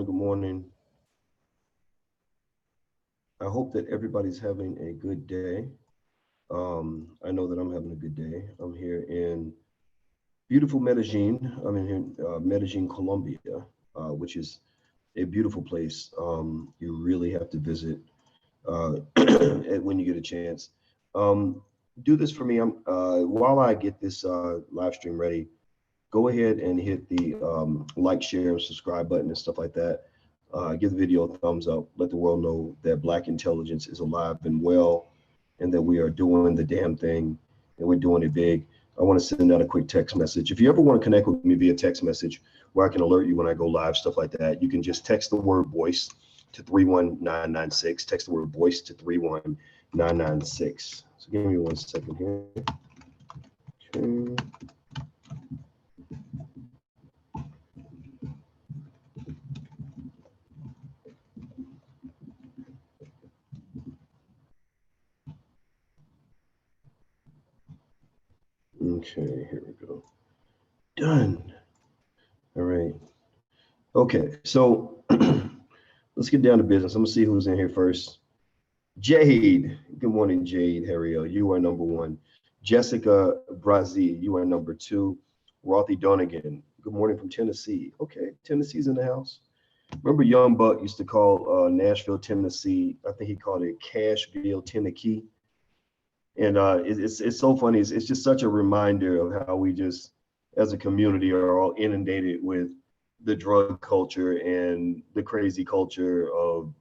morning. Good morning. I hope that everybody's having a good day. I know that I'm having a good day. I'm here in beautiful Medellin. I'm in here, Medellin, Colombia, which is a beautiful place. You really have to visit when you get a chance. Um, do this for me. While I get this live stream ready, go ahead and hit the like, share, and subscribe button and stuff like that. Give the video a thumbs up. Let the world know that Black intelligence is alive and well, and that we are doing the damn thing, and we're doing it big. I want to send out a quick text message. If you ever want to connect with me via text message, where I can alert you when I go live, stuff like that, you can just text the word voice to 31996. Text the word voice to 31996. So give me 1 second here. Okay. Okay, here we go. Done. All right. Okay, so let's get down to business. I'm gonna see who's in here first. Jade. Good morning, Jade Harriel. You are number one. Jessica Brazil, you are number two. Rothy Donegan. Good morning from Tennessee. Okay, Tennessee's in the house. Remember Young Buck used to call Nashville, Tennessee, I think he called it Cashville, Tennessee. And it's so funny. It's just such a reminder of how we just, as a community, are all inundated with the drug culture and the crazy culture of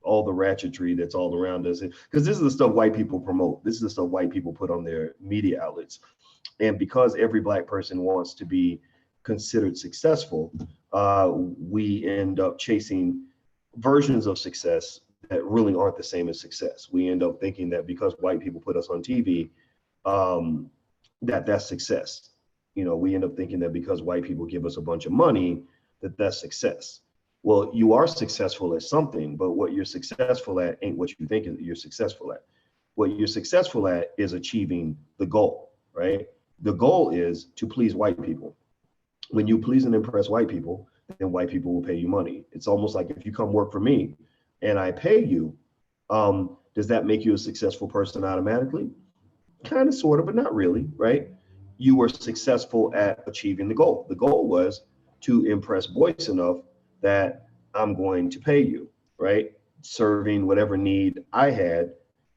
all the ratchetry that's all around us. Because this is the stuff white people promote. This is the stuff white people put on their media outlets. And because every Black person wants to be considered successful, we end up chasing versions of success that really aren't the same as success. We end up thinking that because white people put us on TV, that's success. You know, we end up thinking that because white people give us a bunch of money, that's success. Well, you are successful at something, but what you're successful at ain't what you think you're successful at. What you're successful at is achieving the goal, right? The goal is to please white people. When you please and impress white people, then white people will pay you money. It's almost like if you come work for me and I pay you, does that make you a successful person automatically? Kind of, sort of, but not really, right? You were successful at achieving the goal. The goal was to impress Boyce enough that I'm going to pay you, right? Serving whatever need I had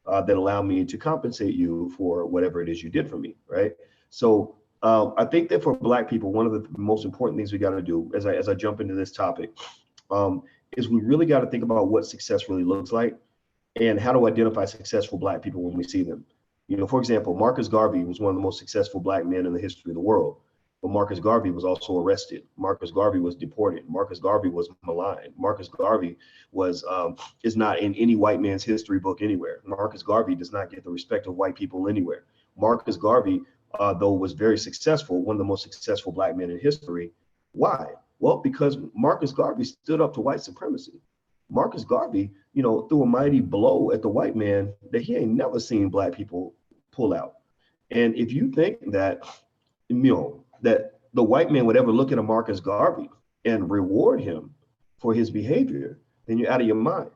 that allowed me to compensate you for whatever it is you did for me, right? So I think that for Black people, one of the most important things we got to do as I jump into this topic is we really got to think about what success really looks like and how to identify successful Black people when we see them. You know, for example, Marcus Garvey was one of the most successful Black men in the history of the world. But Marcus Garvey was also arrested. Marcus Garvey was deported. Marcus Garvey was maligned. Marcus Garvey is not in any white man's history book anywhere. Marcus Garvey does not get the respect of white people anywhere. Marcus Garvey, though, was very successful, one of the most successful Black men in history. Why? Well, because Marcus Garvey stood up to white supremacy. Marcus Garvey, you know, threw a mighty blow at the white man that he ain't never seen Black people pull out. And if you think that, you know, that the white man would ever look at a Marcus Garvey and reward him for his behavior, then you're out of your mind.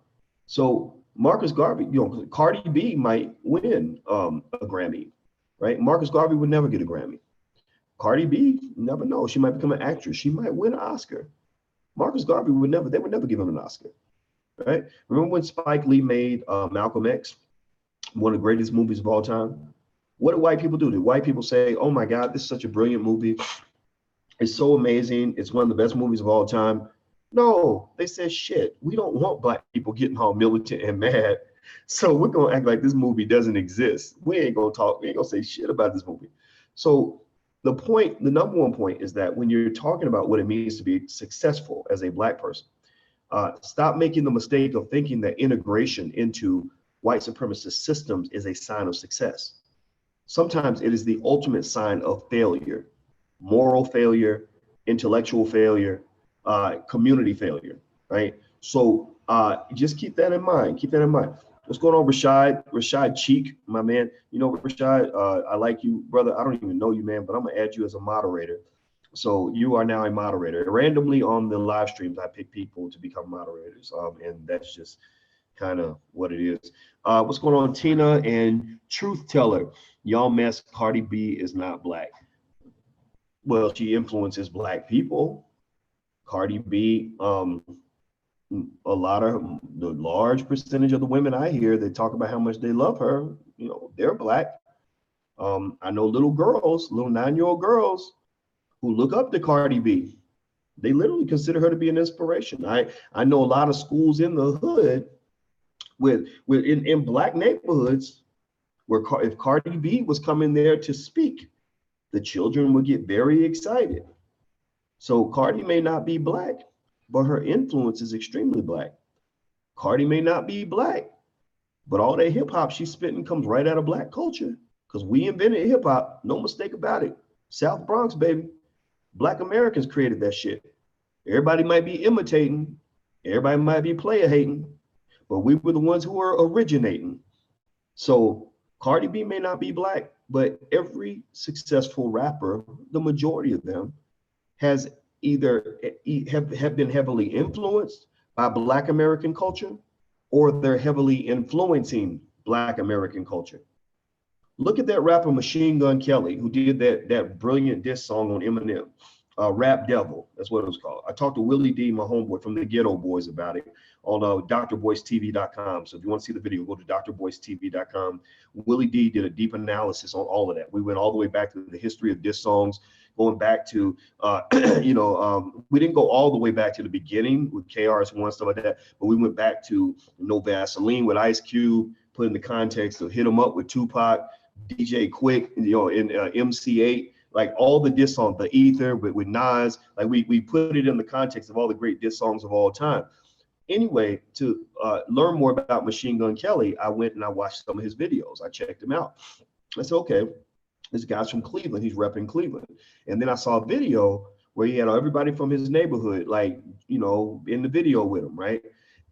So Marcus Garvey, you know, Cardi B might win a Grammy, right? Marcus Garvey would never get a Grammy. Cardi B, you never know. She might become an actress. She might win an Oscar. Marcus Garvey would never give him an Oscar, right? Remember when Spike Lee made Malcolm X, one of the greatest movies of all time? What do white people do? Do white people say, oh my God, this is such a brilliant movie. It's so amazing. It's one of the best movies of all time. No, they said, shit, we don't want Black people getting all militant and mad. So we're going to act like this movie doesn't exist. We ain't going to say shit about this movie. So the number one point is that when you're talking about what it means to be successful as a Black person, stop making the mistake of thinking that integration into white supremacist systems is a sign of success. Sometimes it is the ultimate sign of failure, moral failure, intellectual failure, community failure, right? So just keep that in mind. Keep that in mind. What's going on, Rashad Cheek, my man? You know, Rashad, I like you, brother. I don't even know you, man, but I'm gonna add you as a moderator. So you are now a moderator. Randomly on the live streams, I pick people to become moderators, and that's just kind of what it is. What's going on, Tina and Truth Teller? Y'all mess. Cardi B is not black. Well, she influences black people. Cardi B, a lot of the large percentage of the women I hear that talk about how much they love her, they're black. I know little girls, little 9-year-old girls who look up to Cardi B. They literally consider her to be an inspiration. I know a lot of schools in the hood in black neighborhoods where if Cardi B was coming there to speak, the children would get very excited. So Cardi may not be black, but her influence is extremely black. Cardi may not be black, but all that hip hop she's spitting comes right out of black culture, because we invented hip hop, no mistake about it. South Bronx, baby. Black Americans created that shit. Everybody might be imitating, everybody might be player hating, but we were the ones who were originating. So Cardi B may not be black, but every successful rapper, the majority of them, has either have been heavily influenced by Black American culture, or they're heavily influencing Black American culture. Look at that rapper Machine Gun Kelly, who did that brilliant diss song on Eminem, Rap Devil. That's what it was called. I talked to Willie D, my homeboy from the Ghetto Boys, about it on drboystv.com. So if you want to see the video, go to drboystv.com. Willie D did a deep analysis on all of that. We went all the way back to the history of diss songs, going back to, we didn't go all the way back to the beginning with KRS-One, stuff like that, but we went back to No Vaseline with Ice Cube, put in the context of Hit 'Em Up with Tupac, DJ Quick, in MC8, like all the diss songs, the Ether with Nas, like we put it in the context of all the great diss songs of all time. Anyway, to learn more about Machine Gun Kelly, I went and I watched some of his videos. I checked him out. I said, okay, this guy's from Cleveland. He's repping Cleveland. And then I saw a video where he had everybody from his neighborhood, like, in the video with him, right?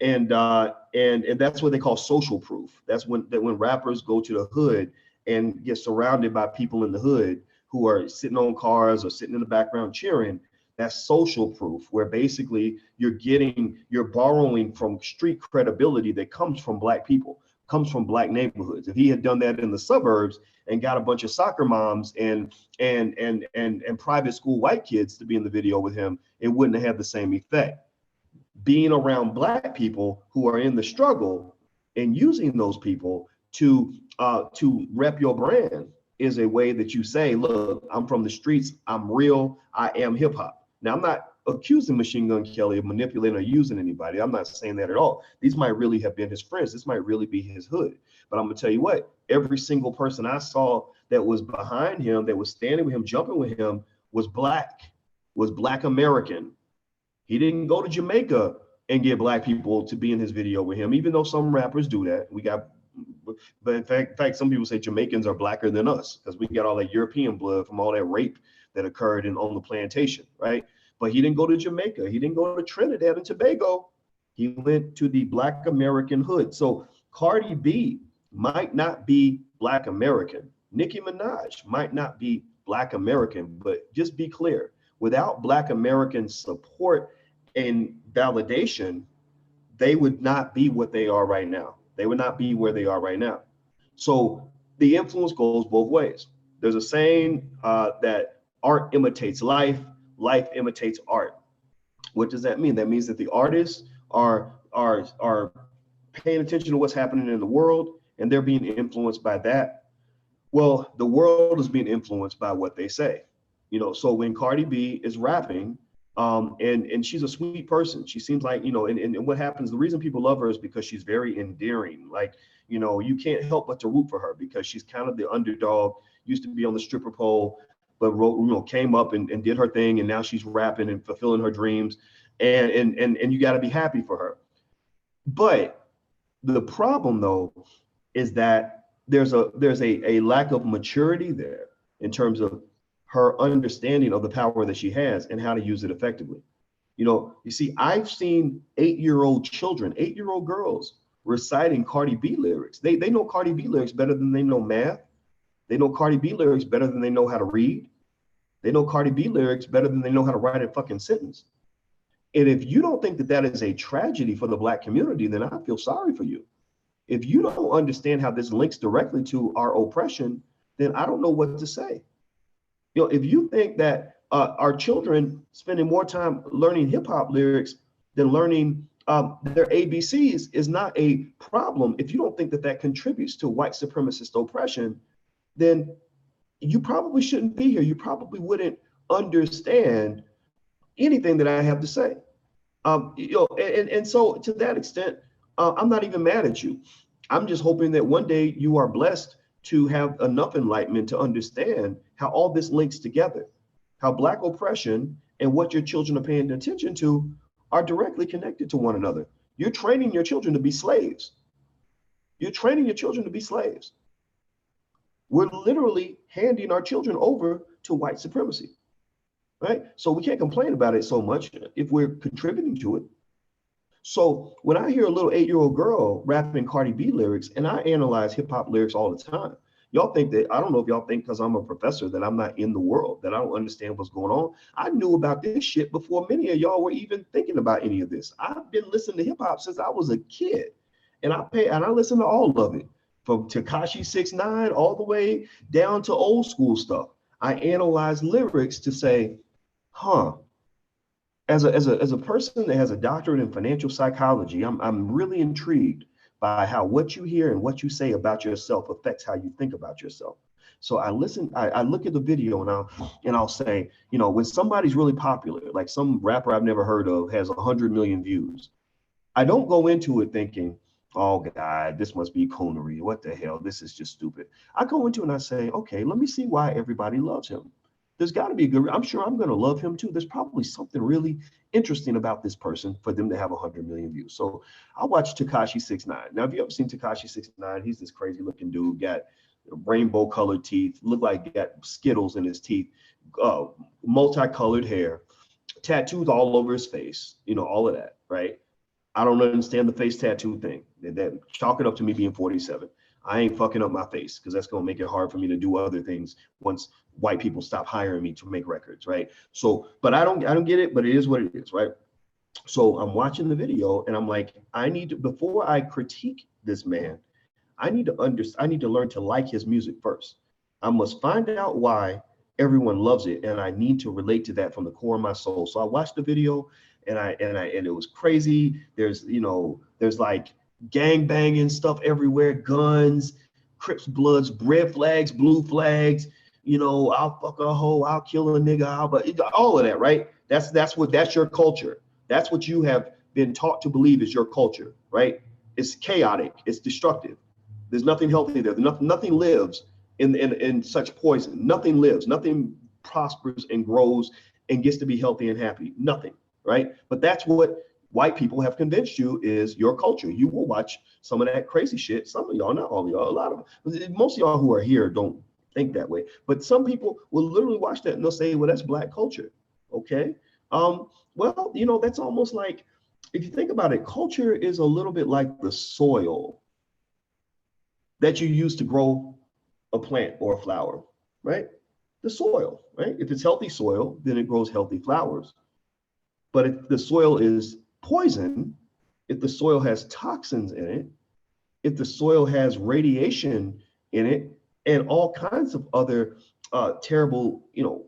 And that's what they call social proof. That's when rappers go to the hood and get surrounded by people in the hood who are sitting on cars or sitting in the background cheering. That's social proof, where basically you're borrowing from street credibility that comes from black people, comes from black neighborhoods. If he had done that in the suburbs and got a bunch of soccer moms and private school white kids to be in the video with him, it wouldn't have had the same effect. Being around black people who are in the struggle and using those people to rep your brand is a way that you say, look, I'm from the streets, I'm real, I am hip hop. Now, I'm not accusing Machine Gun Kelly of manipulating or using anybody. I'm not saying that at all. These might really have been his friends. This might really be his hood. But I'm gonna tell you what, every single person I saw that was behind him, that was standing with him, jumping with him, was black American. He didn't go to Jamaica and get black people to be in his video with him, even though some rappers do that. But in fact, some people say Jamaicans are blacker than us because we got all that European blood from all that rape that occurred on the plantation, right? But he didn't go to Jamaica. He didn't go to Trinidad and Tobago. He went to the Black American hood. So Cardi B might not be Black American. Nicki Minaj might not be Black American, but just be clear, without Black American support and validation, they would not be what they are right now. They would not be where they are right now. So the influence goes both ways. There's a saying that art imitates life, life imitates art. What does that mean? That means that the artists are paying attention to what's happening in the world, and they're being influenced by that. Well, the world is being influenced by what they say. So when Cardi B is rapping, and she's a sweet person. She seems like, and what happens, the reason people love her is because she's very endearing. Like, you can't help but to root for her because she's kind of the underdog, used to be on the stripper pole, but came up and did her thing. And now she's rapping and fulfilling her dreams. And you got to be happy for her. But the problem, though, is that there's a lack of maturity there in terms of her understanding of the power that she has and how to use it effectively. You see, I've seen 8-year-old children, 8-year-old girls reciting Cardi B lyrics. They know Cardi B lyrics better than they know math. They know Cardi B lyrics better than they know how to read. They know Cardi B lyrics better than they know how to write a fucking sentence. And if you don't think that that is a tragedy for the Black community, then I feel sorry for you. If you don't understand how this links directly to our oppression, then I don't know what to say. You know, if you think that our children spending more time learning hip hop lyrics than learning their ABCs is not a problem, if you don't think that that contributes to white supremacist oppression, then you probably shouldn't be here. You probably wouldn't understand anything that I have to say. You know, and so to that extent, I'm not even mad at you. I'm just hoping that one day you are blessed to have enough enlightenment to understand how all this links together, how Black oppression and what your children are paying attention to are directly connected to one another. You're training your children to be slaves. You're training your children to be slaves. We're literally handing our children over to white supremacy, right? So we can't complain about it so much if we're contributing to it. So when I hear a little 8-year-old girl rapping Cardi B lyrics, and I analyze hip hop lyrics all the time, y'all think that, I don't know if y'all think because I'm a professor that I'm not in the world, that I don't understand what's going on. I knew about this shit before many of y'all were even thinking about any of this. I've been listening to hip hop since I was a kid, and I listen to all of it, from Tekashi 6ix9ine all the way down to old school stuff. I analyze lyrics to say, huh, as a person that has a doctorate in financial psychology, I'm really intrigued by how what you hear and what you say about yourself affects how you think about yourself. So I look at the video and I'll say, you know, when somebody's really popular, like some rapper I've never heard of has 100 million views, I don't go into it thinking, oh God, this must be coonery. What the hell? This is just stupid. I go into it and I say, okay, let me see why everybody loves him. There's got to be a good, I'm sure I'm going to love him too. There's probably something really interesting about this person for them to have 100 million views. So I watched Tekashi 6ix9ine. Now, if you ever seen Tekashi 6ix9ine, he's this crazy looking dude, got rainbow colored teeth, look like he got Skittles in his teeth, multicolored hair, tattoos all over his face, you know, all of that, right? I don't understand the face tattoo thing. That chalk it up to me being 47. I ain't fucking up my face because that's gonna make it hard for me to do other things once white people stop hiring me to make records, right? So, but I don't get it, but it is what it is, right? So I'm watching the video and I'm like, I need to, before I critique this man, I need to learn to like his music first. I must find out why everyone loves it, and I need to relate to that from the core of my soul. So I watched the video and it was crazy. There's like gang banging stuff everywhere, guns, Crips, Bloods, red flags, blue flags, you know, I'll fuck a hoe, I'll kill a nigga, but all of that, right? That's your culture. That's what you have been taught to believe is your culture, right? It's chaotic, it's destructive. There's nothing healthy there. Nothing lives in such poison. Nothing lives, nothing prospers and grows and gets to be healthy and happy. Nothing, right? But that's what white people have convinced you is your culture. You will watch some of that crazy shit. Some of y'all, not all of y'all, a lot of most of y'all who are here don't think that way. But some people will literally watch that and they'll say, well, that's Black culture. Okay. Well, you know, that's almost like, if you think about it, culture is a little bit like the soil that you use to grow a plant or a flower, right? The soil, right? If it's healthy soil, then it grows healthy flowers. But if the soil is poison, if the soil has toxins in it, if the soil has radiation in it, and all kinds of other terrible, you know,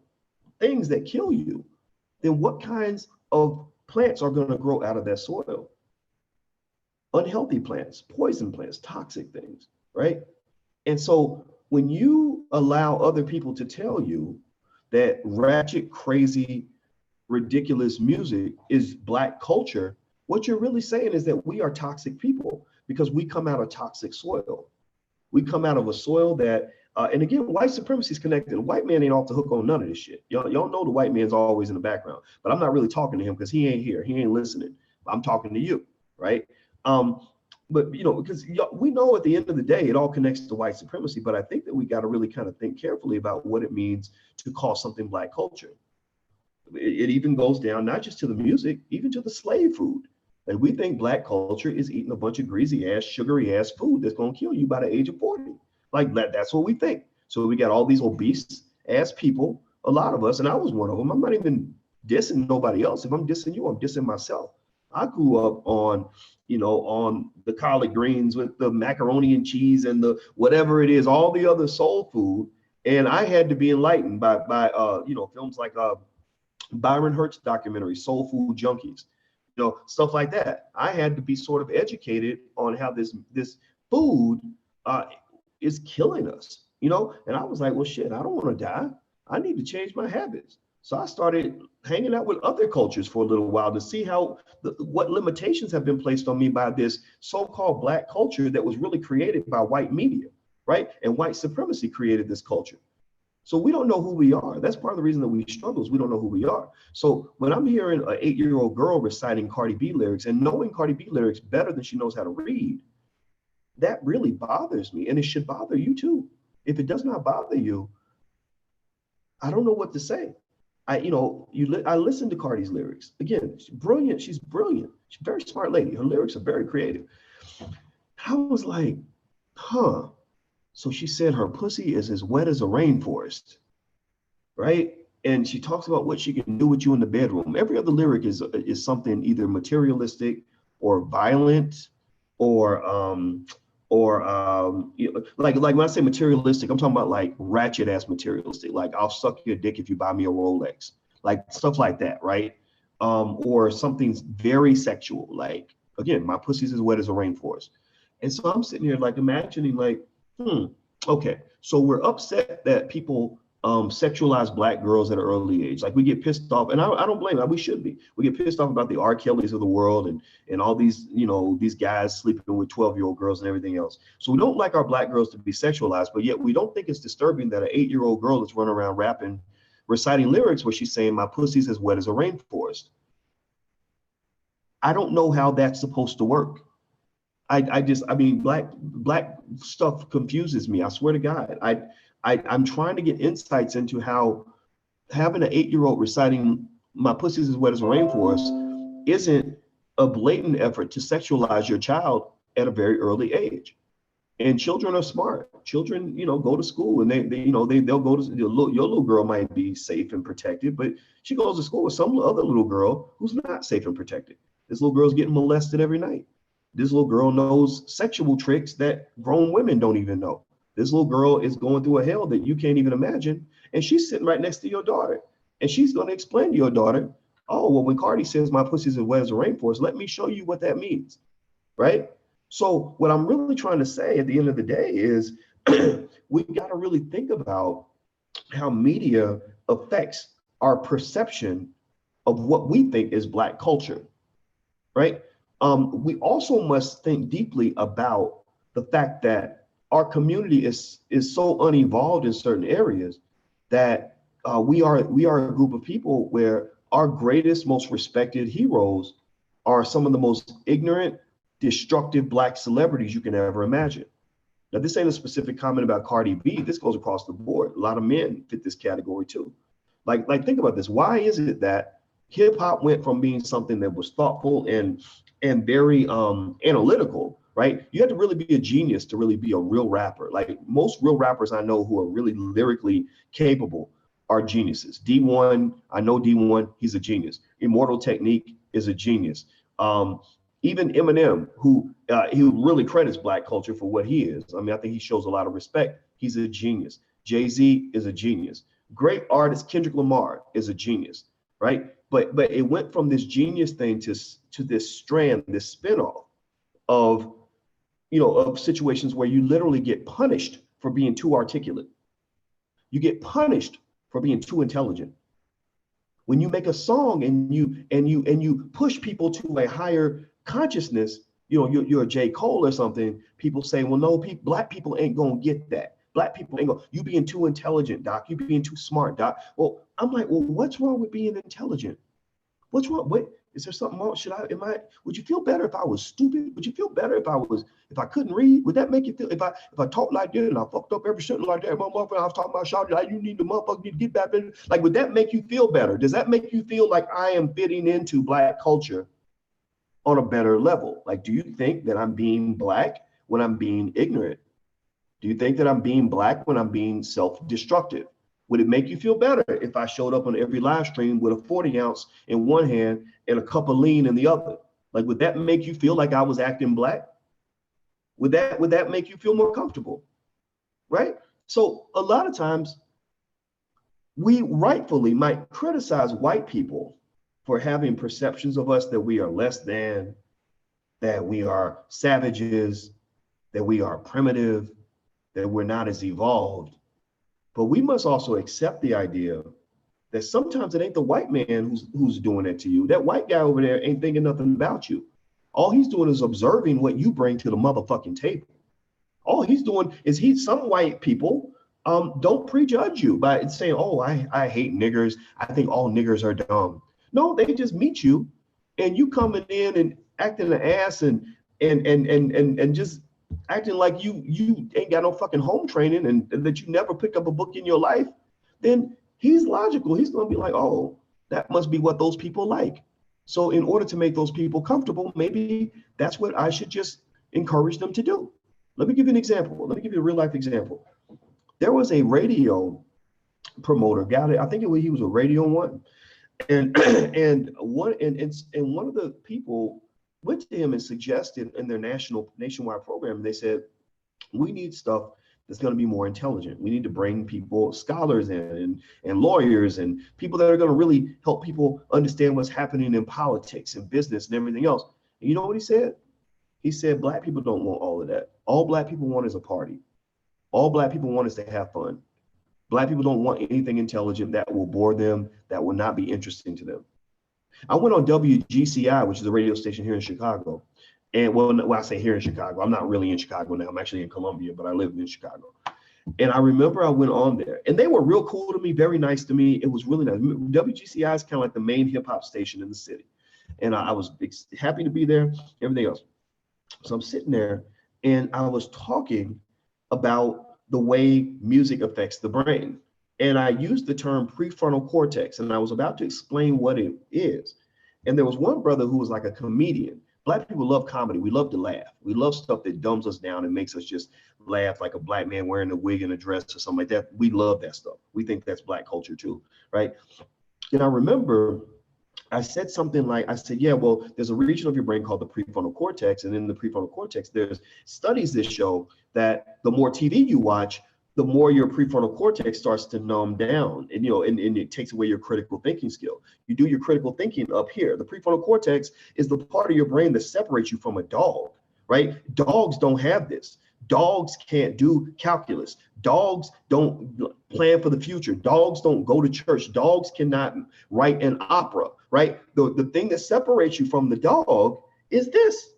things that kill you, then what kinds of plants are going to grow out of that soil? Unhealthy plants, poison plants, toxic things, right? And so when you allow other people to tell you that ratchet, crazy, ridiculous music is Black culture, what you're really saying is that we are toxic people because we come out of toxic soil. We come out of a soil that, and again, white supremacy is connected. The white man ain't off the hook on none of this shit. Y'all know the white man's always in the background, but I'm not really talking to him because he ain't here. He ain't listening. I'm talking to you, right? But you know, because we know at the end of the day, it all connects to white supremacy. But I think that we got to really kind of think carefully about what it means to call something Black culture. It even goes down not just to the music, even to the slave food. Like we think Black culture is eating a bunch of greasy ass, sugary ass food that's gonna kill you by the age of 40. Like that's what we think. So we got all these obese ass people a lot of us, and I was one of them. I'm not even dissing nobody else. If I'm dissing you, I'm dissing myself. I grew up on, on the collard greens with the macaroni and cheese and the whatever it is, all the other soul food. And I had to be enlightened by films like Byron Hurt's documentary, Soul Food Junkies, stuff like that. I had to be sort of educated on how this food is killing us, and I was like, well, shit, I don't want to die. I need to change my habits. So I started hanging out with other cultures for a little while to see what limitations have been placed on me by this so-called Black culture that was really created by white media, right? And white supremacy created this culture. So we don't know who we are. That's part of the reason that we struggle is we don't know who we are. So when I'm hearing an 8-year-old girl reciting Cardi B lyrics and knowing Cardi B lyrics better than she knows how to read, that really bothers me. And it should bother you too. If it does not bother you, I don't know what to say. I listen to Cardi's lyrics. Again, she's brilliant. She's brilliant. She's a very smart lady. Her lyrics are very creative. I was like, huh. So she said her pussy is as wet as a rainforest, right? And she talks about what she can do with you in the bedroom. Every other lyric is something either materialistic or violent or like when I say materialistic, I'm talking about like ratchet ass materialistic. Like I'll suck your dick if you buy me a Rolex, like stuff like that, right? Or something's very sexual, like again, my pussy's as wet as a rainforest. And so I'm sitting here like imagining like, okay, so we're upset that people sexualize Black girls at an early age. Like we get pissed off, and I don't blame them. We should be. We get pissed off about the R. Kellys of the world and all these, these guys sleeping with 12-year-old girls and everything else. So we don't like our Black girls to be sexualized, but yet we don't think it's disturbing that an 8-year-old girl is running around rapping, reciting lyrics where she's saying my pussy's as wet as a rainforest. I don't know how that's supposed to work. Black stuff confuses me. I swear to God. I'm trying to get insights into how having an 8-year-old reciting my pussy's as wet as a rainforest isn't a blatant effort to sexualize your child at a very early age. And children are smart. Children, go to school and they'll go to your little girl might be safe and protected, but she goes to school with some other little girl who's not safe and protected. This little girl's getting molested every night. This little girl knows sexual tricks that grown women don't even know. This little girl is going through a hell that you can't even imagine. And she's sitting right next to your daughter. And she's going to explain to your daughter, oh, well, when Cardi says my pussy's as wet as a rainforest, let me show you what that means, right? So what I'm really trying to say at the end of the day is we got to really think about how media affects our perception of what we think is Black culture, right? We also must think deeply about the fact that our community is so unevolved in certain areas that we are a group of people where our greatest, most respected heroes are some of the most ignorant, destructive Black celebrities you can ever imagine. Now, this ain't a specific comment about Cardi B. This goes across the board. A lot of men fit this category too. Like think about this. Why is it that hip hop went from being something that was thoughtful and very analytical, right? You had to really be a genius to really be a real rapper. Like most real rappers I know who are really lyrically capable are geniuses. D1, I know D1, he's a genius. Immortal Technique is a genius. Even Eminem, who he really credits Black culture for what he is. I mean, I think he shows a lot of respect. He's a genius. Jay-Z is a genius. Great artist Kendrick Lamar is a genius, right? But it went from this genius thing to this strand, this spinoff of situations where you literally get punished for being too articulate. You get punished for being too intelligent. When you make a song and you push people to a higher consciousness, you're a J. Cole or something, people say, well, no, Black people ain't gonna get that. Black people ain't gonna, you being too intelligent, Doc, you being too smart, Doc. Well, I'm like, well, what's wrong with being intelligent? What's wrong? Wait, is there something wrong? Would you feel better if I was stupid? Would you feel better if I couldn't read? Would that make you feel, if I talked like this and I fucked up every sentence like that, motherfucker, I was talking about shouting, like, you need the motherfucker, need to get back in. Like, would that make you feel better? Does that make you feel like I am fitting into Black culture on a better level? Like, do you think that I'm being Black when I'm being ignorant? Do you think that I'm being Black when I'm being self-destructive? Would it make you feel better if I showed up on every live stream with a 40 ounce in one hand and a cup of lean in the other? Like, would that make you feel like I was acting black? Would that make you feel more comfortable? Right? So a lot of times we rightfully might criticize white people for having perceptions of us that we are less than, that we are savages, that we are primitive, that we're not as evolved. But we must also accept the idea that sometimes it ain't the white man who's doing it to you. That white guy over there ain't thinking nothing about you. All he's doing is observing what you bring to the motherfucking table. All he's doing is some white people don't prejudge you by saying, oh, I hate niggers. I think all niggers are dumb. No, they just meet you and you coming in and acting an ass and just acting like you ain't got no fucking home training and that you never pick up a book in your life, then he's logical. He's going to be like, oh, that must be what those people like. So in order to make those people comfortable, maybe that's what I should just encourage them to do. Let me give you an example. Let me give you a real life example. There was a radio promoter guy. I think he was a Radio One, and one of the people went to him and suggested in their nationwide program. They said, we need stuff that's going to be more intelligent. We need to bring people, scholars in and lawyers and people that are going to really help people understand what's happening in politics and business and everything else. And you know what he said? He said, black people don't want all of that. All black people want is a party. All black people want is to have fun. Black people don't want anything intelligent that will bore them, that will not be interesting to them. I went on WGCI, which is a radio station here in Chicago. And when I say here in Chicago, I'm not really in Chicago now. I'm actually in Columbia, but I live in Chicago. And I remember I went on there and they were real cool to me, very nice to me. It was really nice. WGCI is kind of like the main hip hop station in the city. And I was happy to be there, everything else. So I'm sitting there and I was talking about the way music affects the brain. And I used the term prefrontal cortex, and I was about to explain what it is. And there was one brother who was like a comedian. Black people love comedy. We love to laugh. We love stuff that dumbs us down and makes us just laugh, like a black man wearing a wig and a dress or something like that. We love that stuff. We think that's black culture too, right? And I remember I said something like, I said, yeah, well, there's a region of your brain called the prefrontal cortex. And in the prefrontal cortex, there's studies that show that the more TV you watch, the more your prefrontal cortex starts to numb down and, and it takes away your critical thinking skill. You do your critical thinking up here. The prefrontal cortex is the part of your brain that separates you from a dog, right? Dogs don't have this. Dogs can't do calculus. Dogs don't plan for the future. Dogs don't go to church. Dogs cannot write an opera, right? The thing that separates you from the dog is this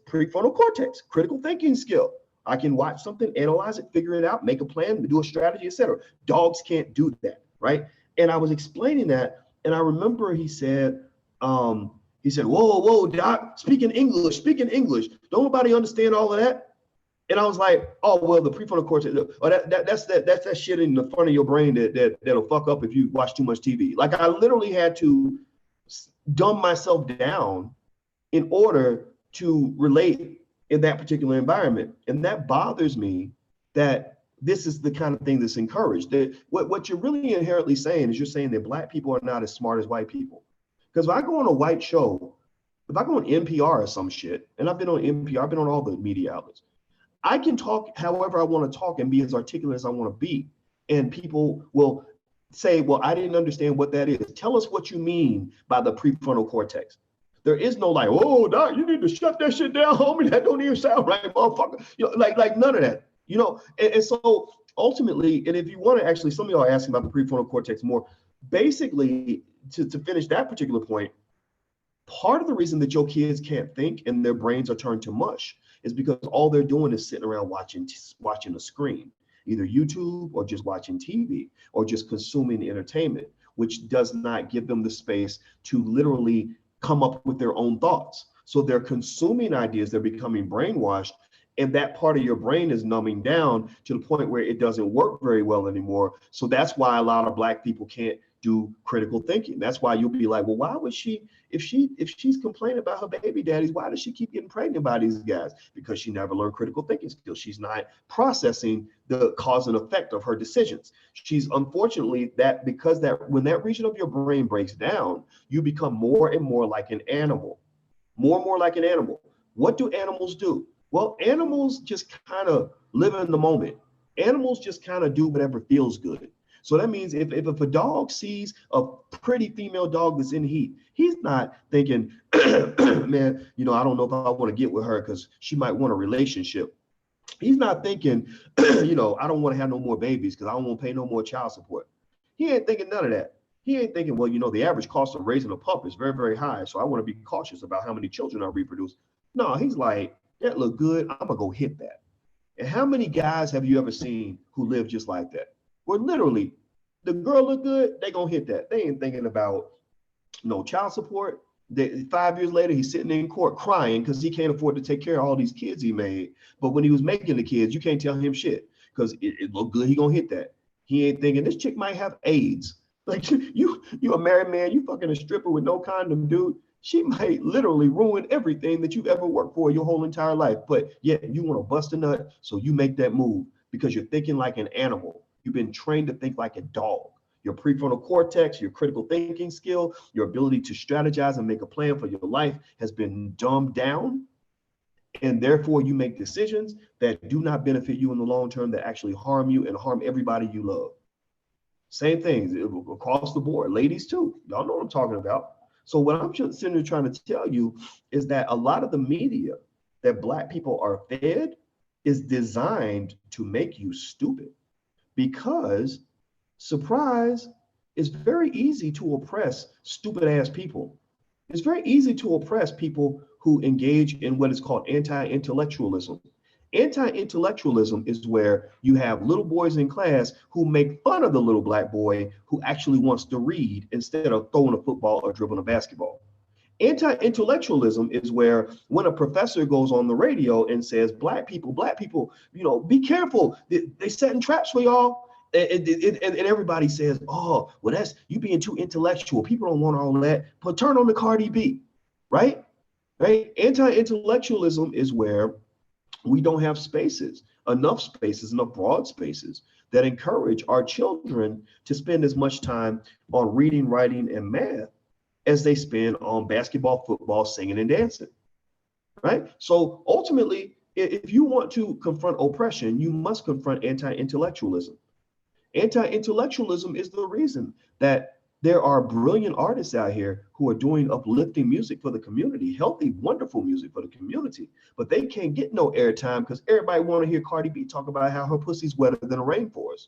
prefrontal cortex, critical thinking skill. I can watch something, analyze it, figure it out, make a plan, do a strategy, etc. Dogs can't do that, right? And I was explaining that, and I remember he said, whoa, Doc, speaking English. Don't nobody understand all of that? And I was like, oh, well, the prefrontal cortex, that's that shit in the front of your brain that'll fuck up if you watch too much TV. Like I literally had to dumb myself down in order to relate in that particular environment. And that bothers me that this is the kind of thing that's encouraged. That what you're really inherently saying is you're saying that black people are not as smart as white people. Because if I go on a white show, if I go on NPR or some shit, and I've been on NPR, I've been on all the media outlets, I can talk however I want to talk and be as articulate as I want to be. And people will say, well, I didn't understand what that is. Tell us what you mean by the prefrontal cortex. There is no like, oh, Doc, you need to shut that shit down, homie. That don't even sound right, motherfucker. Like none of that, And so ultimately, and if you want to actually, some of y'all are asking about the prefrontal cortex more. Basically, to finish that particular point, part of the reason that your kids can't think and their brains are turned to mush is because all they're doing is sitting around watching a screen, either YouTube or just watching TV or just consuming entertainment, which does not give them the space to literally come up with their own thoughts. So they're consuming ideas, they're becoming brainwashed, and that part of your brain is numbing down to the point where it doesn't work very well anymore. So that's why a lot of black people can't do critical thinking. That's why you'll be like, well, why would she, if she's complaining about her baby daddies, why does she keep getting pregnant by these guys? Because she never learned critical thinking skills. She's not processing the cause and effect of her decisions. She's unfortunately that, because that when that region of your brain breaks down, you become more and more like an animal, more and more like an animal. What do animals do? Well, animals just kind of live in the moment. Animals just kind of do whatever feels good. So that means if a dog sees a pretty female dog that's in heat, he's not thinking, man, I don't know if I want to get with her because she might want a relationship. He's not thinking, I don't want to have no more babies because I don't want to pay no more child support. He ain't thinking none of that. He ain't thinking, well, the average cost of raising a pup is very, very high. So I want to be cautious about how many children I reproduce. No, he's like, that look good. I'm going to go hit that. And how many guys have you ever seen who live just like that? Where literally the girl look good, they gonna hit that. They ain't thinking about no child support. 5 years later, he's sitting in court crying because he can't afford to take care of all these kids he made. But when he was making the kids, you can't tell him shit because it looked good. He gonna hit that. He ain't thinking this chick might have AIDS. Like you a married man, you fucking a stripper with no condom, dude. She might literally ruin everything that you've ever worked for your whole entire life. But yet you want to bust a nut, so you make that move because you're thinking like an animal. You've been trained to think like a dog. Your prefrontal cortex, your critical thinking skill, your ability to strategize and make a plan for your life has been dumbed down. And therefore, you make decisions that do not benefit you in the long term, that actually harm you and harm everybody you love. Same things across the board. Ladies, too. Y'all know what I'm talking about. So what I'm sitting here trying to tell you is that a lot of the media that Black people are fed is designed to make you stupid. Because, surprise, it's very easy to oppress stupid ass people. It's very easy to oppress people who engage in what is called anti-intellectualism. Anti-intellectualism is where you have little boys in class who make fun of the little Black boy who actually wants to read instead of throwing a football or dribbling a basketball. Anti-intellectualism is where when a professor goes on the radio and says, Black people, be careful. They setting traps for y'all. And everybody says, oh, well, that's you being too intellectual. People don't want all that. But turn on the Cardi B, right? Anti-intellectualism is where we don't have enough broad spaces that encourage our children to spend as much time on reading, writing, and math as they spend on basketball, football, singing, and dancing, right? So ultimately, if you want to confront oppression, you must confront anti-intellectualism. Anti-intellectualism is the reason that there are brilliant artists out here who are doing uplifting music for the community, healthy, wonderful music for the community, but they can't get no airtime because everybody want to hear Cardi B talk about how her pussy's wetter than a rainforest.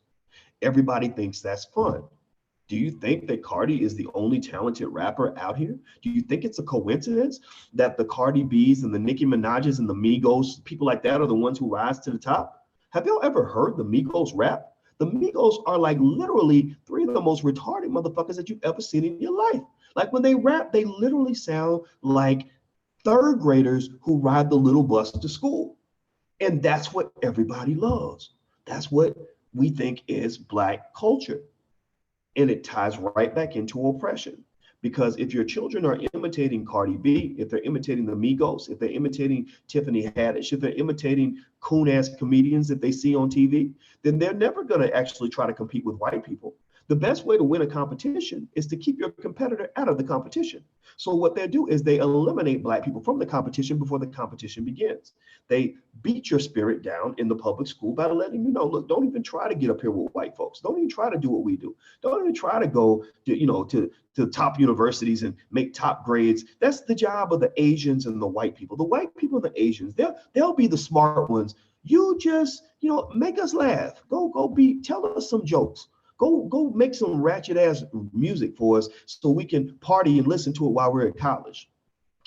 Everybody thinks that's fun. Do you think that Cardi is the only talented rapper out here? Do you think it's a coincidence that the Cardi B's and the Nicki Minaj's and the Migos, people like that, are the ones who rise to the top? Have y'all ever heard the Migos rap? The Migos are like literally three of the most retarded motherfuckers that you've ever seen in your life. Like when they rap, they literally sound like third graders who ride the little bus to school. And that's what everybody loves. That's what we think is Black culture. And it ties right back into oppression. Because if your children are imitating Cardi B, if they're imitating the Migos, if they're imitating Tiffany Haddish, if they're imitating coon-ass comedians that they see on TV, then they're never going to actually try to compete with white people. The best way to win a competition is to keep your competitor out of the competition. So what they do is they eliminate Black people from the competition before the competition begins. They beat your spirit down in the public school by letting you know, look, don't even try to get up here with white folks. Don't even try to do what we do. Don't even try to go to top universities and make top grades. That's the job of the Asians and the white people. The white people and the Asians, they'll be the smart ones. You just, make us laugh. Tell us some jokes. Go make some ratchet ass music for us so we can party and listen to it while we're at college.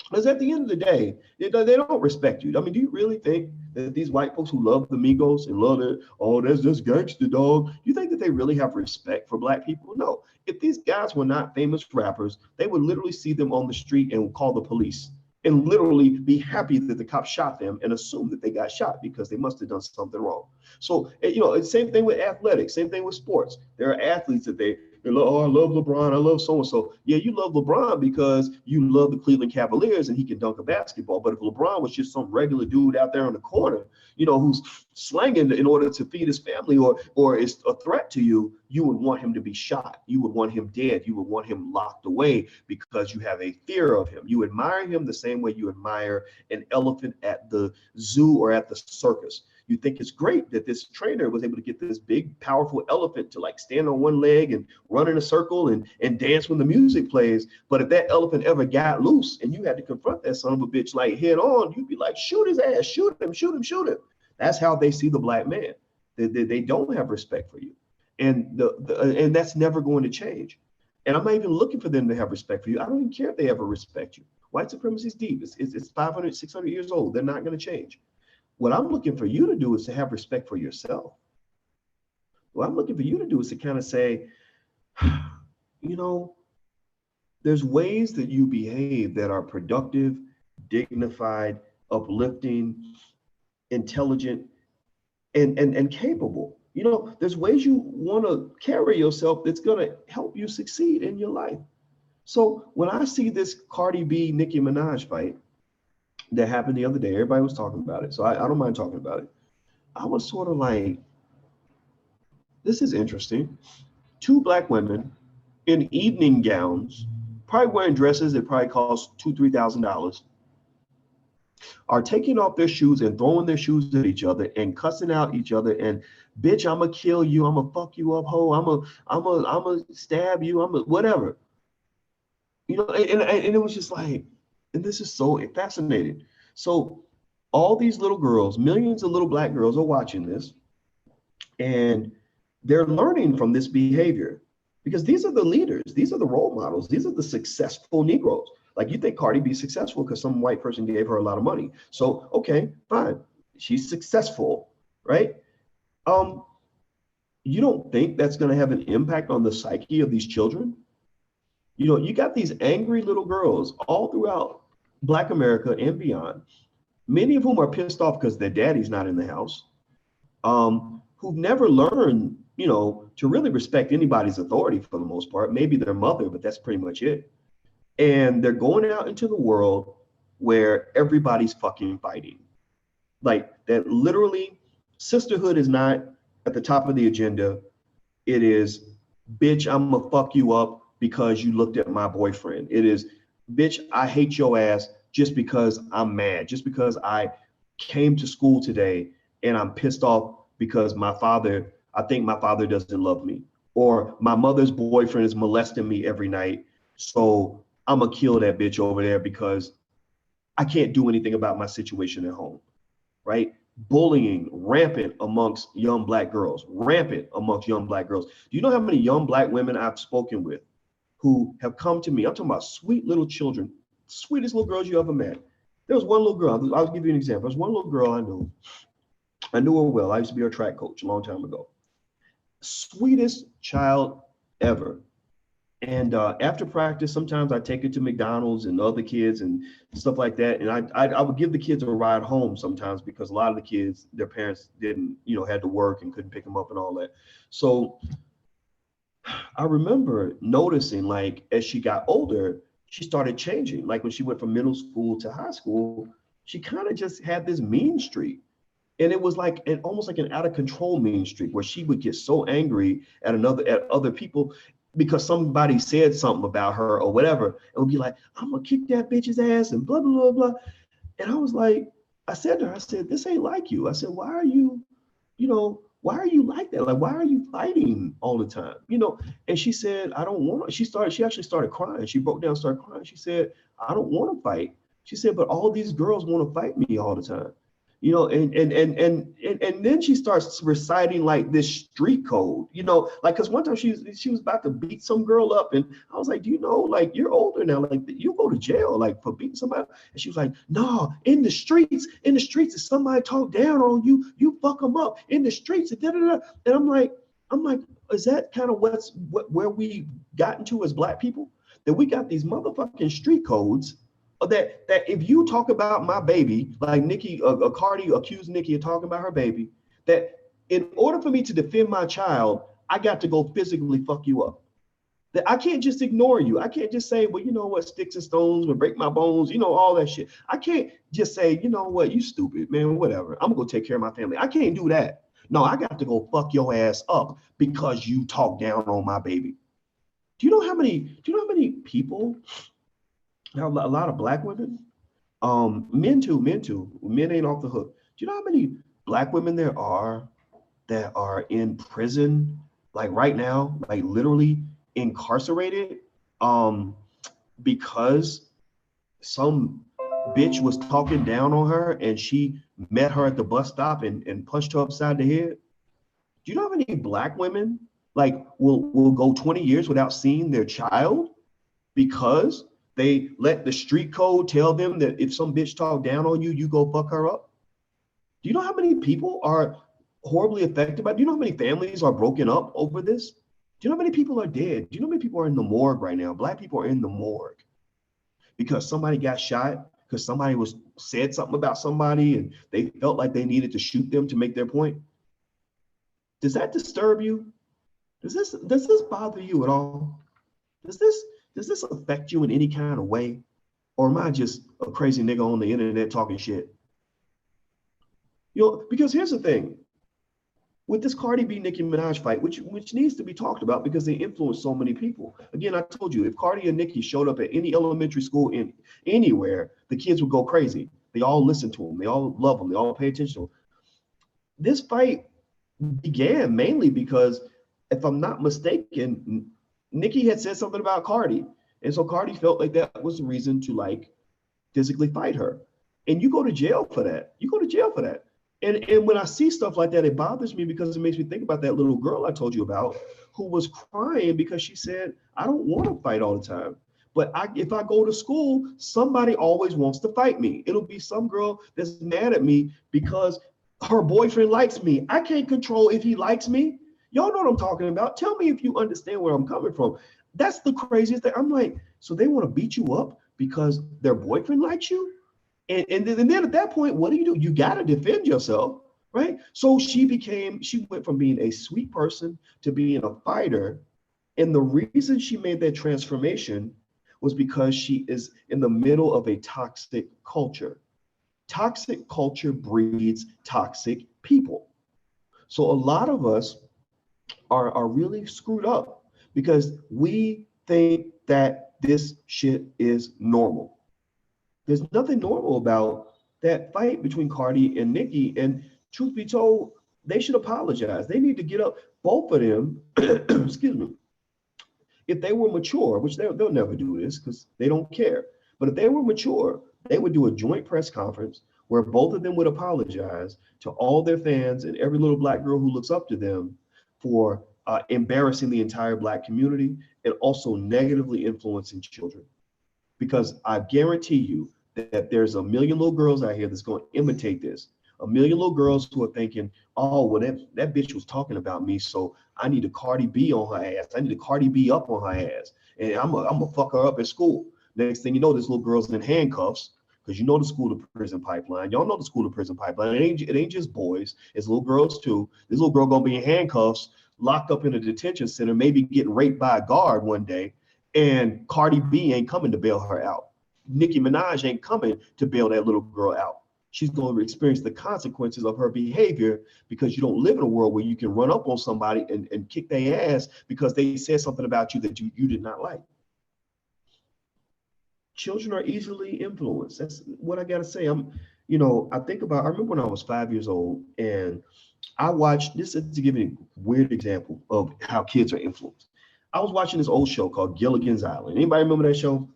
Because at the end of the day, they don't respect you. I mean, do you really think that these white folks who love the Migos and love it, oh, that's just gangster, dog, you think that they really have respect for Black people? No. If these guys were not famous rappers, they would literally see them on the street and call the police and literally be happy that the cops shot them and assume that they got shot because they must have done something wrong. So, it's the same thing with athletics, same thing with sports. There are athletes that they Oh, I love LeBron. I love so-and-so. Yeah, you love LeBron because you love the Cleveland Cavaliers and he can dunk a basketball. But if LeBron was just some regular dude out there on the corner, who's slanging in order to feed his family or is a threat to you, you would want him to be shot. You would want him dead. You would want him locked away because you have a fear of him. You admire him the same way you admire an elephant at the zoo or at the circus. You think it's great that this trainer was able to get this big, powerful elephant to like stand on one leg and run in a circle and dance when the music plays. But if that elephant ever got loose and you had to confront that son of a bitch like head on, you'd be like, shoot his ass, shoot him, shoot him, shoot him. That's how they see the black man. They don't have respect for you. And and that's never going to change. And I'm not even looking for them to have respect for you. I don't even care if they ever respect you. White supremacy is deep. It's 500, 600 years old. They're not going to change. What I'm looking for you to do is to have respect for yourself. What I'm looking for you to do is to kind of say, there's ways that you behave that are productive, dignified, uplifting, intelligent, and capable. There's ways you want to carry yourself that's going to help you succeed in your life. So when I see this Cardi B Nicki Minaj fight that happened the other day, everybody was talking about it. So I don't mind talking about it. I was sort of like, this is interesting. Two black women in evening gowns, probably wearing dresses that probably cost $2,000-$3,000, are taking off their shoes and throwing their shoes at each other and cussing out each other and, bitch, I'ma kill you, I'ma fuck you up, ho, I'ma stab you, whatever. And it was just like, and this is so fascinating. So all these little girls, millions of little black girls are watching this, and they're learning from this behavior because these are the leaders, these are the role models, these are the successful Negroes. Like, you think Cardi B successful because some white person gave her a lot of money. So, okay, fine. She's successful, right? You don't think that's going to have an impact on the psyche of these children? You got these angry little girls all throughout Black America and beyond, many of whom are pissed off because their daddy's not in the house, who've never learned, to really respect anybody's authority for the most part, maybe their mother, but that's pretty much it. And they're going out into the world where everybody's fucking fighting. Like, that literally, sisterhood is not at the top of the agenda. It is, bitch, I'm gonna fuck you up because you looked at my boyfriend. It is, bitch, I hate your ass just because I'm mad, just because I came to school today and I'm pissed off because I think my father doesn't love me, or my mother's boyfriend is molesting me every night. So I'm gonna kill that bitch over there because I can't do anything about my situation at home, right? Bullying rampant amongst young black girls, rampant amongst young black girls. Do you know how many young black women I've spoken with who have come to me? I'm talking about sweet little children, sweetest little girls you ever met. There was one little girl, I'll give you an example. There's one little girl I knew. I knew her well. I used to be her track coach a long time ago. Sweetest child ever. And after practice, sometimes I take her to McDonald's and other kids and stuff like that. And I would give the kids a ride home sometimes because a lot of the kids, their parents didn't, had to work and couldn't pick them up and all that. So I remember noticing, like, as she got older, she started changing. Like, when she went from middle school to high school, she kind of just had this mean streak. And it was like almost like an out of control mean streak where she would get so angry at other people because somebody said something about her or whatever, and would be like, I'm gonna kick that bitch's ass and blah, blah, blah, blah. And I was like, I said to her, I said, this ain't like you. I said, why are you like that? Like, why are you fighting all the time? And she said, I don't want to. She actually started crying. She broke down, started crying. She said, I don't want to fight. She said, but all these girls want to fight me all the time. And then she starts reciting like this street code, like, because one time she was about to beat some girl up, and I was like, do you know, like, you're older now, like, you go to jail, like, for beating somebody. And she was like, no, in the streets, if somebody talk down on you, you fuck them up in the streets. And I'm like, is that kind of where we got into as black people? That we got these motherfucking street codes. That if you talk about my baby, like Cardi accused Nicki of talking about her baby, that in order for me to defend my child, I got to go physically fuck you up. That I can't just ignore you. I can't just say, well, you know what, sticks and stones will break my bones, you know, all that shit. I can't just say, you know what, you stupid, man, whatever. I'm gonna go take care of my family. I can't do that. No, I got to go fuck your ass up because you talk down on my baby. Do you know how many people, a lot of black women, men ain't off the hook. Do you know how many black women there are that are in prison, like right now, like literally incarcerated, um, because some bitch was talking down on her and she met her at the bus stop and punched her upside the head? Do you know how many black women like will go 20 years without seeing their child because they let the street code tell them that if some bitch talk down on you, you go fuck her up? Do you know how many people are horribly affected by it? Do you know how many families are broken up over this? Do you know how many people are dead? Do you know how many people are in the morgue right now? Black people are in the morgue because somebody got shot, because somebody was said something about somebody and they felt like they needed to shoot them to make their point. Does that disturb you? Does this bother you at all? Does this affect you in any kind of way? Or am I just a crazy nigga on the internet talking shit? You know, because here's the thing. With this Cardi B Nicki Minaj fight, which needs to be talked about because they influence so many people. Again, I told you, if Cardi and Nicki showed up at any elementary school in anywhere, the kids would go crazy. They all listen to them. They all love them. They all pay attention to them. This fight began mainly because, if I'm not mistaken, Nicki had said something about Cardi. And so Cardi felt like that was the reason to like physically fight her. And you go to jail for that. You go to jail for that. And when I see stuff like that, it bothers me because it makes me think about that little girl I told you about who was crying because she said, I don't want to fight all the time. But if I go to school, somebody always wants to fight me. It'll be some girl that's mad at me because her boyfriend likes me. I can't control if he likes me. Y'all know what I'm talking about. Tell me if you understand where I'm coming from. That's the craziest thing. I'm like, so they want to beat you up because their boyfriend likes you? And then at that point, what do? You got to defend yourself, right? So she went from being a sweet person to being a fighter. And the reason she made that transformation was because she is in the middle of a toxic culture. Toxic culture breeds toxic people. So a lot of us are really screwed up because we think that this shit is normal. There's nothing normal about that fight between Cardi and Nicki. And truth be told, they should apologize. They need to get up, both of them, excuse me. If they were mature, which they'll never do this because they don't care. But if they were mature, they would do a joint press conference where both of them would apologize to all their fans and every little black girl who looks up to them for embarrassing the entire black community and also negatively influencing children. Because I guarantee you that there's a million little girls out here that's going to imitate this. A million little girls who are thinking, oh, well, that bitch was talking about me, so I need a Cardi B on her ass. I need a Cardi B up on her ass. And I'm gonna fuck her up at school. Next thing you know, this little girl's in handcuffs because you know the school to prison pipeline. Y'all know the school to prison pipeline. It ain't just boys. It's little girls too. This little girl gonna be in handcuffs, locked up in a detention center, maybe getting raped by a guard one day. And Cardi B ain't coming to bail her out. Nicki Minaj ain't coming to bail that little girl out. She's going to experience the consequences of her behavior because you don't live in a world where you can run up on somebody and kick their ass because they said something about you that you did not like. Children are easily influenced. That's what I got to say. I remember when I was 5 years old and I watched, this is to give you a weird example of how kids are influenced. I was watching this old show called Gilligan's Island. Anybody remember that show?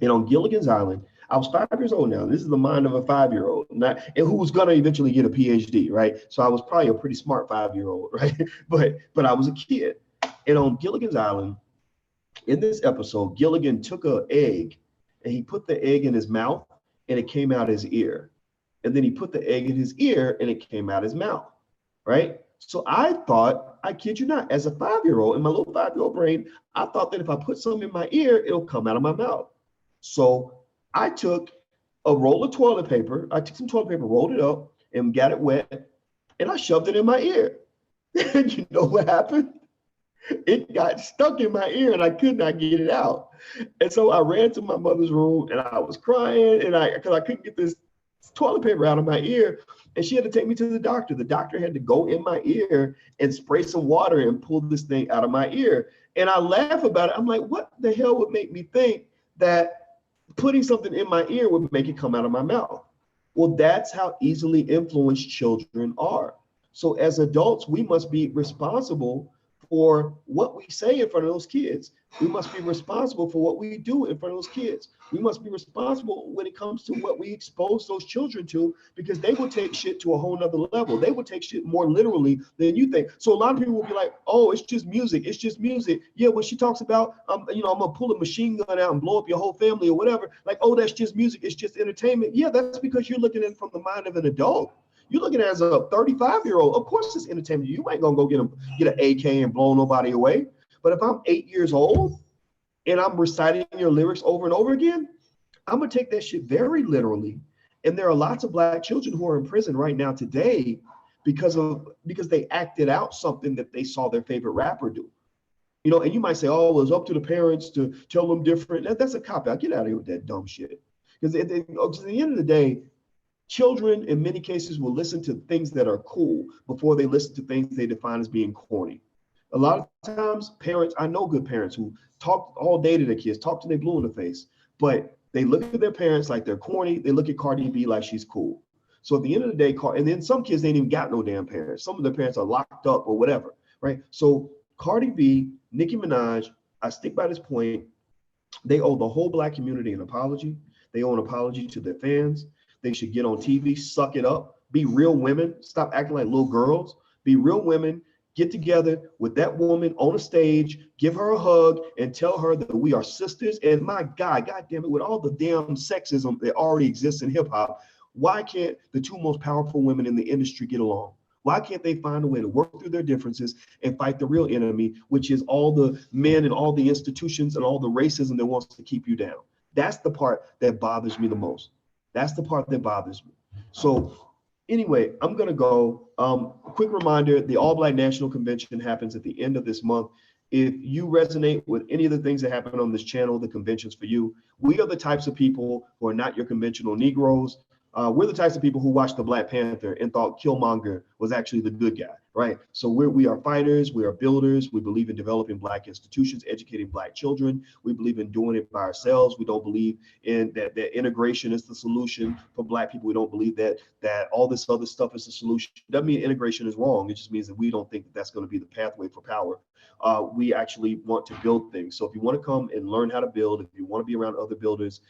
And on Gilligan's Island, I was 5 years old now. This is the mind of a 5-year-old, and who was going to eventually get a PhD, right? So I was probably a pretty smart 5-year-old, right? But I was a kid. And on Gilligan's Island, in this episode, Gilligan took an egg and he put the egg in his mouth and it came out his ear. And then he put the egg in his ear and it came out his mouth, right? So I thought, I kid you not, as a 5-year-old, in my little 5-year-old brain, I thought that if I put something in my ear, it'll come out of my mouth. So I took a roll of toilet paper. I took some toilet paper, rolled it up, and got it wet, and I shoved it in my ear. And you know what happened? It got stuck in my ear and I could not get it out. And so I ran to my mother's room and I was crying and because I couldn't get this toilet paper out of my ear. And she had to take me to the doctor. The doctor had to go in my ear and spray some water and pull this thing out of my ear. And I laugh about it. I'm like, what the hell would make me think that putting something in my ear would make it come out of my mouth? Well, that's how easily influenced children are. So as adults, we must be responsible for what we say in front of those kids. We must be responsible for what we do in front of those kids. We must be responsible when it comes to what we expose those children to, because they will take shit to a whole nother level. They will take shit more literally than you think. So a lot of people will be like, oh, it's just music. It's just music. Yeah, when she talks about, I'm gonna pull a machine gun out and blow up your whole family or whatever, like, oh, that's just music. It's just entertainment. Yeah, that's because you're looking at it from the mind of an adult. You're looking at it as a 35-year-old. Of course it's entertainment. You ain't gonna go get an AK and blow nobody away. But if I'm 8 years old and I'm reciting your lyrics over and over again, I'm gonna take that shit very literally. And there are lots of Black children who are in prison right now today because they acted out something that they saw their favorite rapper do. And you might say, oh, well, it's up to the parents to tell them different. That's a cop out. Get out of here with that dumb shit. Because at the end of the day, children in many cases will listen to things that are cool before they listen to things they define as being corny. A lot of times, parents, I know good parents who talk all day to their kids, talk to their blue in the face, but they look at their parents like they're corny. They look at Cardi B like she's cool. So at the end of the day, and then some kids, they ain't even got no damn parents. Some of their parents are locked up or whatever, right? So Cardi B, Nicki Minaj, I stick by this point. They owe the whole Black community an apology. They owe an apology to their fans. They should get on TV, suck it up, be real women, stop acting like little girls, be real women, get together with that woman on a stage, give her a hug and tell her that we are sisters. And my God damn it, with all the damn sexism that already exists in hip hop, why can't the two most powerful women in the industry get along? Why can't they find a way to work through their differences and fight the real enemy, which is all the men and all the institutions and all the racism that wants to keep you down? That's the part that bothers me the most. That's the part that bothers me. So anyway, I'm going to go. Quick reminder, the All Black National Convention happens at the end of this month. If you resonate with any of the things that happen on this channel, the convention's for you. We are the types of people who are not your conventional Negroes. We're the types of people who watched the Black Panther and thought Killmonger was actually the good guy, right? So we are fighters, we are builders. We believe in developing Black institutions, educating Black children. We believe in doing it by ourselves. We don't believe in that integration is the solution for Black people. We don't believe that all this other stuff is the solution. Doesn't mean integration is wrong. It just means that we don't think that that's going to be the pathway for power. We actually want to build things. So if you want to come and learn how to build, if you want to be around other builders,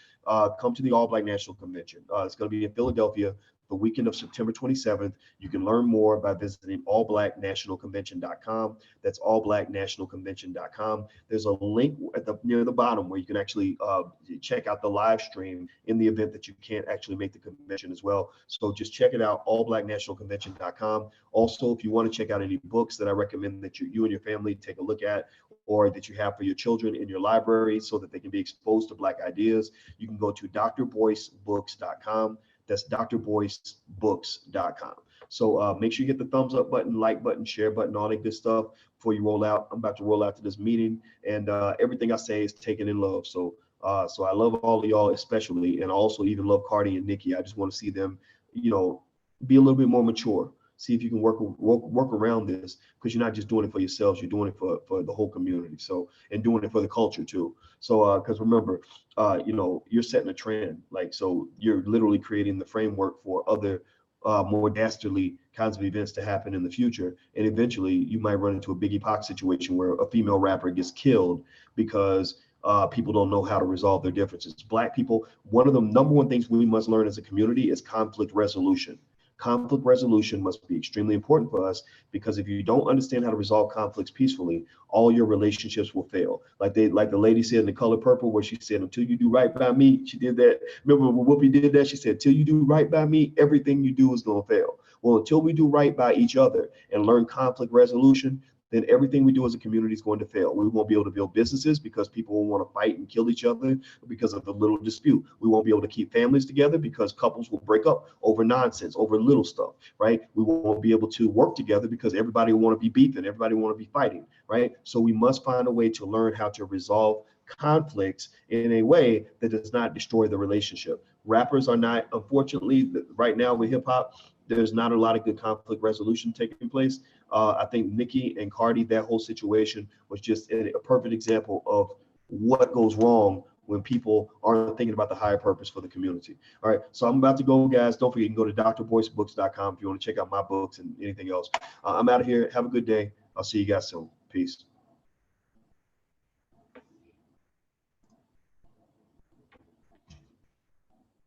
come to the All Black National Convention. It's going to be in Philadelphia the weekend of September 27th. You can learn more by visiting allblacknationalconvention.com. That's allblacknationalconvention.com. There's a link near the bottom where you can actually check out the live stream in the event that you can't actually make the convention as well. So just check it out, allblacknationalconvention.com. Also, if you want to check out any books that I recommend that you and your family take a look at, or that you have for your children in your library so that they can be exposed to Black ideas, you can go to drboycebooks.com. That's drboycebooks.com. So make sure you hit the thumbs up button, like button, share button, all that good stuff before you roll out. I'm about to roll out to this meeting, and everything I say is taken in love. So I love all of y'all especially, and I also even love Cardi and Nicki. I just want to see them, be a little bit more mature. See if you can work around this, because you're not just doing it for yourselves, you're doing it for the whole community. So, and doing it for the culture too. So, because remember, you're setting a trend. So you're literally creating the framework for other more dastardly kinds of events to happen in the future. And eventually you might run into a Biggie Pac situation where a female rapper gets killed because people don't know how to resolve their differences. Black people, one of the number one things we must learn as a community is conflict resolution. Conflict resolution must be extremely important for us, because if you don't understand how to resolve conflicts peacefully, all your relationships will fail. Like the lady said in The Color Purple, where she said, until you do right by me, she did that. Remember when Whoopi did that? She said, till you do right by me, everything you do is going to fail. Well, until we do right by each other and learn conflict resolution, then everything we do as a community is going to fail. We won't be able to build businesses because people will want to fight and kill each other because of a little dispute. We won't be able to keep families together because couples will break up over nonsense, over little stuff, right? We won't be able to work together because everybody will want to be beefing, everybody will want to be fighting, right? So we must find a way to learn how to resolve conflicts in a way that does not destroy the relationship. Rappers are not, unfortunately, right now with hip hop, there's not a lot of good conflict resolution taking place. I think Nicki and Cardi, that whole situation was just a perfect example of what goes wrong when people aren't thinking about the higher purpose for the community. All right, so I'm about to go, guys. Don't forget, you can go to drboycebooks.com if you want to check out my books and anything else. I'm out of here. Have a good day. I'll see you guys soon. Peace.